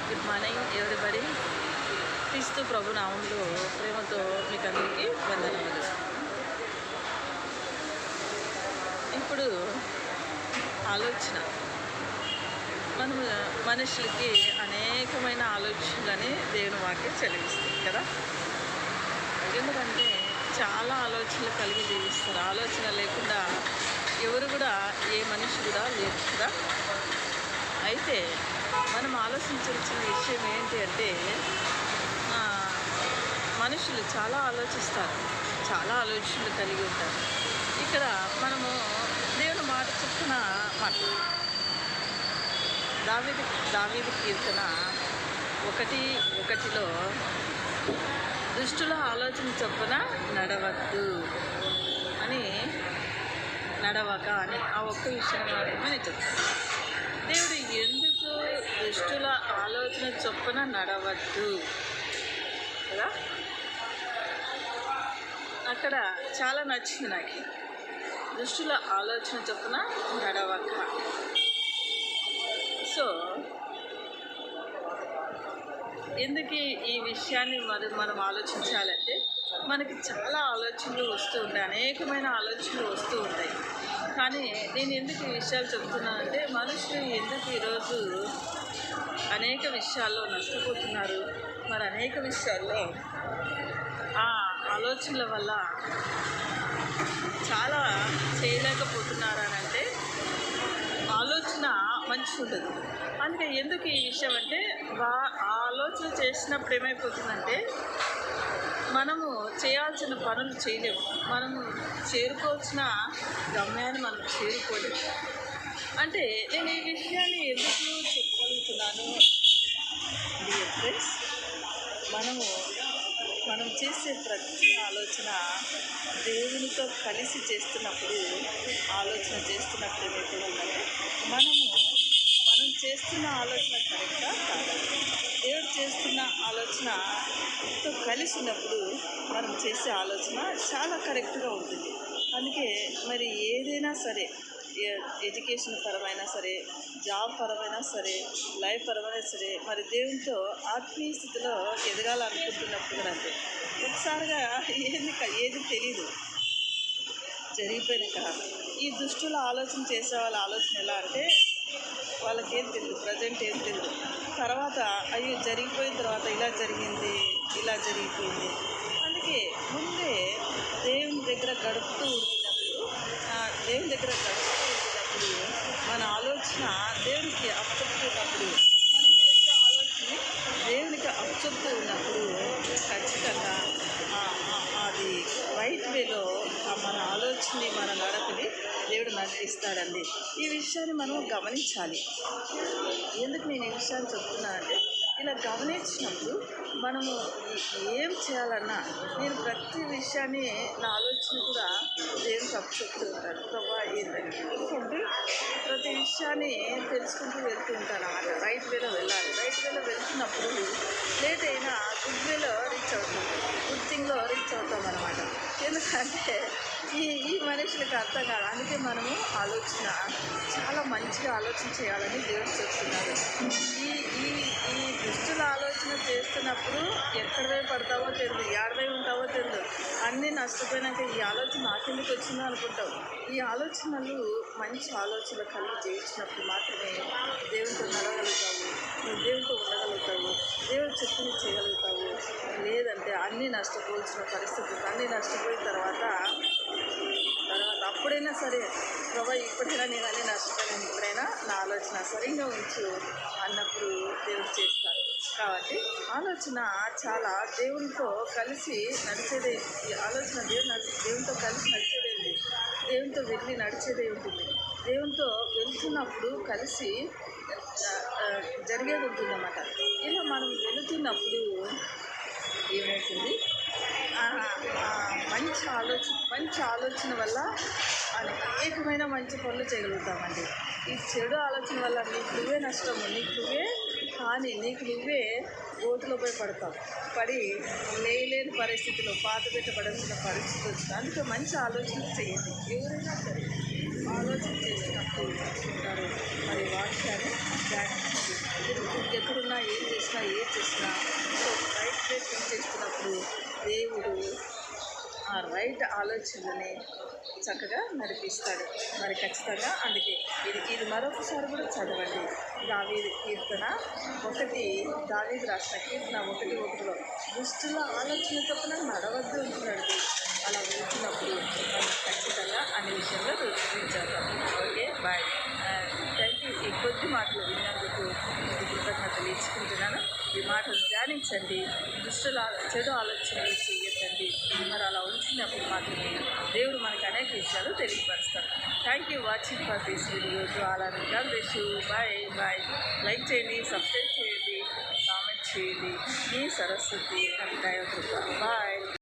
Good morning everybody. క్రీస్తు ప్రభు నామంలో ప్రేమతో మీకు అందరికీ వందనములు. ఇప్పుడు ఆలోచన మనం మనుషులకి అనేకమైన ఆలోచనలని దేవుని వాక్యం చదివిస్తుంది కదా. ఎందుకంటే చాలా ఆలోచనలు కలిగి జీవిస్తారు. ఆలోచన లేకుండా ఎవరు కూడా ఏ మనిషి కూడా లేరు కదా. అయితే మనం ఆలోచించాల్సిన విషయం ఏంటి అంటే, మనుషులు చాలా ఆలోచిస్తారు, చాలా ఆలోచనలు కలిగి ఉంటారు. ఇక్కడ మనము దేవుని మాట చొప్పున దావీదు కీర్తన 1:1 దుష్టుల ఆలోచన చొప్పున నడవక అని ఆ ఒక్క విషయం మాత్రమే నేను చెప్తాను. దేవుడు ఎందుకు దుష్టుల ఆలోచన చొప్పున నడవద్దు కదా, అక్కడ చాలా నచ్చింది నాకు. దుష్టుల ఆలోచన చొప్పున నడవక. సో ఎందుకు ఈ విషయాన్ని మనం ఆలోచించాలంటే, మనకి చాలా ఆలోచనలు వస్తూ ఉంటాయి, అనేకమైన ఆలోచనలు వస్తూ ఉంటాయి. కానీ నేను ఎందుకు ఈ విషయాలు చెప్తున్నానంటే, మనుషులు ఎందుకు ఈరోజు అనేక విషయాల్లో నష్టపోతున్నారు, మరి అనేక విషయాల్లో ఆ ఆలోచనల వల్ల చాలా చేయలేకపోతున్నారు అని అంటే, ఆలోచన మంచిగా ఉంటుంది. అందుకే ఎందుకు ఈ విషయం అంటే, ఆలోచన చేసినప్పుడు ఏమైపోతుందంటే, మనము చేయాల్సిన పనులు చేయలేము, మనము చేరుకోవాల్సిన గమ్యాన్ని మనం చేరుకోలేము. అంటే నేను ఈ విషయాన్ని ఎందుకు చెప్పగలుగుతున్నాను డియర్ ఫ్రెండ్స్, మనం చేసే ప్రతి ఆలోచన దేవునితో కలిసి చేస్తున్నప్పుడు ఏమైపోతుందంటే, మనం చేస్తున్న ఆలోచన కరెక్టా కాదా, దేవుడు చేస్తున్న ఆలోచనతో కలిసి ఉన్నప్పుడు మనం చేసే ఆలోచన చాలా కరెక్ట్గా ఉంటుంది. అందుకే మరి ఏదైనా సరే, ఎడ్యుకేషన్ పరమైనా సరే, జాబ్ పరమైనా సరే, లైఫ్ పరమైనా సరే, మరి దేవునితో ఆత్మీయ స్థితిలో ఎదగాలనుకుంటున్నప్పుడు అంటే ఒకసారిగా ఏది తెలీదు జరిగిపోయినాక, ఈ దుష్టుల ఆలోచన చేసే వాళ్ళ ఆలోచన ఎలా అంటే, వాళ్ళకేం తెలియదు, ప్రజెంట్ ఏం తెలియదు, తర్వాత అయ్యో జరిగిపోయిన తర్వాత ఇలా జరిగింది, ఇలా జరిగిపోయింది. అందుకే ముందే దేవుని దగ్గర గడుపుతూ ఉంటున్నప్పుడు మన ఆలోచన దేవునికి అప్పచెప్తున్నప్పుడు, మనం చేసే ఆలోచనని దేవునికి అప్పచెప్తూ ఉన్నప్పుడు ఖచ్చితంగా అది రైట్ వేలో మన ఆలోచనని, మన నడకని దేవుడు నడిపిస్తాడండి. ఈ విషయాన్ని మనం గమనించాలి. ఎందుకు నేను ఈ విషయాన్ని చెప్తున్నానంటే, ఇలా గమనించినప్పుడు మనము ఏం చేయాలన్నా, నేను ప్రతి విషయాన్ని నా ఆలోచన కూడా దేవునికి అప్పచెప్తూ ఉంటాను. ప్రభా ఏంటంటే, ఎందుకంటే ప్రతి విషయాన్ని తెలుసుకుంటూ వెళ్తూ ఉంటాను అన్నమాట. రైట్ వేలో వెళ్ళాలి. రైట్ వేలో వెళ్తున్నప్పుడు లేట్ అయినా గుడ్ వేలో రీచ్ అవుతాం, గుడ్ థింగ్లో రీచ్ అవుతాం అన్నమాట. ఎందుకంటే ఈ మనుషులకు అర్థం కాదు. అందుకే మనము ఆలోచన చాలా మంచిగా ఆలోచన చేయాలని దేవుడు చెప్తున్నారు. ఈ దుష్టుల ఆలోచన చేస్తున్నప్పుడు ఎక్కడ పడతావో తెలియదు, ఏడవై ఉంటావో తెలియదు. అన్నీ నష్టపోయినాక ఈ ఆలోచన నాకెందుకు వచ్చిందో అనుకుంటావు. ఈ ఆలోచనలు మంచి ఆలోచనలు కలిగి జయించినప్పుడు మాత్రమే దేవునితో నడవగలుగుతావు, నువ్వు దేవునితో ఉండగలుగుతావు, దేవుడు చెప్పింది చేయగలుగుతావు. లేదంటే అన్నీ నష్టపోవాల్సిన పరిస్థితి. అన్నీ నష్టపోయిన తర్వాత అప్పుడైనా సరే, ప్రభా ఇప్పుడైనా నేను అన్నీ నష్టపోయాను, ఇప్పుడైనా నా ఆలోచన సరిగ్గా ఉంచు అన్నప్పుడు దేవుడు చేస్తారు. కాబట్టి ఆలోచన చాలా దేవునితో కలిసి నడిచేదే. ఈ ఆలోచన దేవునితో కలిసి నడిచేదేంటి, దేవునితో వెళ్ళి నడిచేదే ఉంటుంది. దేవునితో వెళ్తున్నప్పుడు కలిసి జరిగేది ఉంటుందన్నమాట. ఇలా మనం వెళుతున్నప్పుడు ఏమవుతుంది, మంచి ఆలోచన వల్ల అనేకమైన మంచి పనులు చేయగలుగుతామండి. ఈ చెడు ఆలోచన వల్ల నీకు నువ్వే నష్టము, నీకు నువ్వే హాని, నీకు నువ్వే గోతులో పోయి పడి లేని పరిస్థితిలో పాత పెట్టబడాల్సిన పరిస్థితి వచ్చింది. అందుకే మంచి ఆలోచన చేయండి. ఎవరైనా సరే ఆలోచన చేసినప్పుడు ఉంటారు. మరి వాక్యాన్ని ధ్యానించి ఎక్కడున్నా ఏం చేసినా సో రైట్ వే థింక్ చేస్తున్నప్పుడు దేవుడు ఆ రైట్ ఆలోచనని చక్కగా నడిపిస్తాడు. మరి ఖచ్చితంగా అందుకే ఇది మరొకసారి కూడా చదవండి. దావీదు కీర్తన 1, దావీదు రాసిన కీర్తన 1:1 దుష్టుల ఆలోచన చొప్పున నడవద్దు అంటున్నాడు. అలా వెళ్తున్నప్పుడు మనం ఖచ్చితంగా అన్ని విషయంలో రుచించాలి. Okay, bye. Thank you. ఈ కొద్ది మాటలు విన్నందుకు మీకు కృతజ్ఞతలు ఇచ్చుకుంటున్నాను. ఈ మాటలు ధ్యానించండి. చెడు ఆలోచనలు చేయొద్దండి. మరి అలా ఉంచినప్పుడు మాత్రమే దేవుడు మనకు అనేక విషయాలు తెలియపరుస్తాడు. Thank you watching for this video. అలానే god bless you. Bye bye. Like చేయండి, సబ్స్క్రైబ్ చేయండి, కామెంట్ చేయండి. మీ సరస్వతి అండ్ దయాకృప. బాయ్.